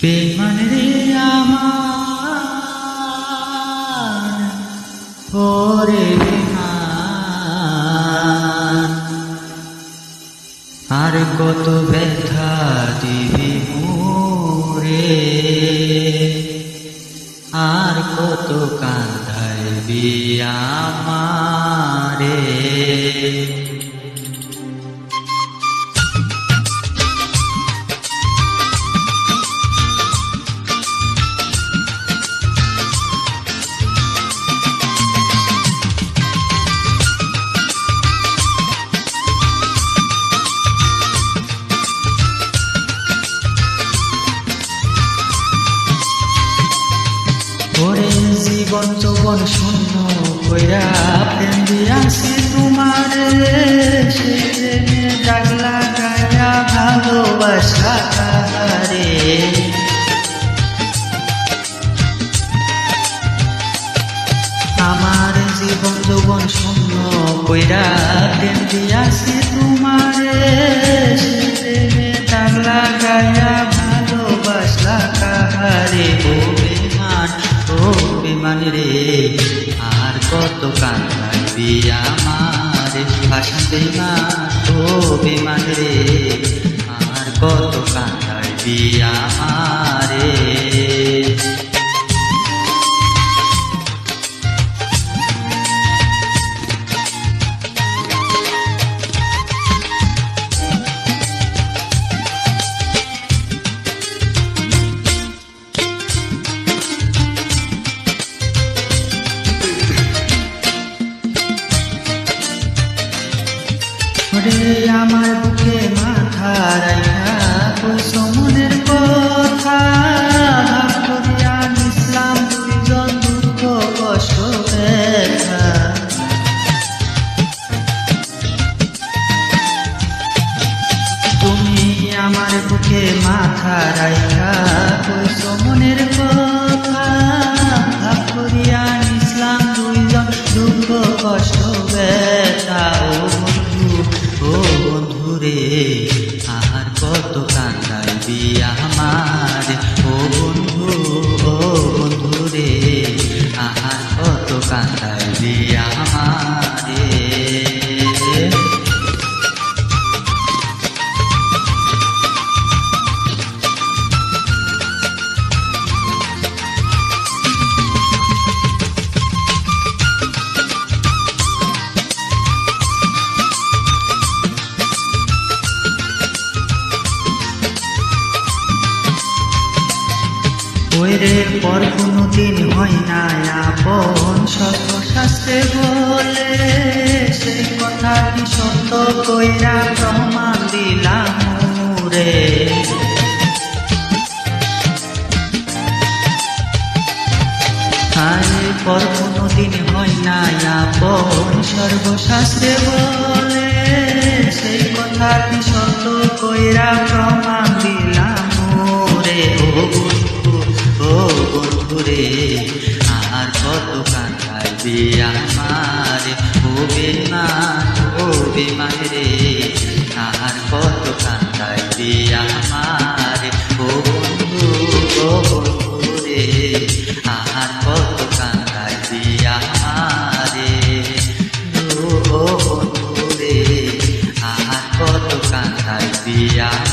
বেমান রে আমার ওরে বেমান, আর কত ব্যথা দিবি মোরে, আর কত কাঁদাইবি আমারে। ওরে জীবন যৌবন শূন্য কইরা প্রেম দিয়াছি তোমারে, সে প্রেমে দাগ লাগাইয়া ভালোবাসা কাহারে। আমার জীবন যৌবন শূন্য কইরা প্রেম দিয়াছি তোমারে, সে প্রেমে দাগ লাগাইয়া ভালোবাসা কাহারে। ও বেমান রে, আর কত কাঁদাইবি আমারে ভাষা বেমান। ও বেমান রে, আর কত কাঁদাইবি আমারে। আমার বুকে মাথা রাইখা কইছো মনের কথা, ভাব করিয়া নিসলাম দুইজন দুঃখ কষ্ট ব্যথা। তুমি আমার বুকে মাথা রাইখা কইছো মনের কথা, ভাব করিয়া নিসলাম দুইজন দুঃখ কষ্ট ব্যথা। ও বন্ধুরে, আর কত কাঁদাইবি আমারে। ও বন্ধু, ও বন্ধুরে, আর কত কাঁদাইবি আমারে। ওরে পর কোনো দিন হয় না আপন, সর্বশাস্ত্রে বলে সেই কথাটি সত্য কইরা প্রমাণ দিলাম রে। আরে পর কোনো দিন হয় না আপন, সর্বশাস্ত্রে বলে সেই কথাটি সত্য কইরা প্রমাণ দিলাম রে। ও বন্ধুরে, আর কত কাঁদাইবি আমারে। ও বেমান, ও বেমান রে, আর কত কাঁদাইবি আমারে। ও বন্ধু, ও বন্ধুরে, আর কত কাঁদাইবি আমারে। ও বন্ধুরে, আর কত কাঁদাইবি আমারে।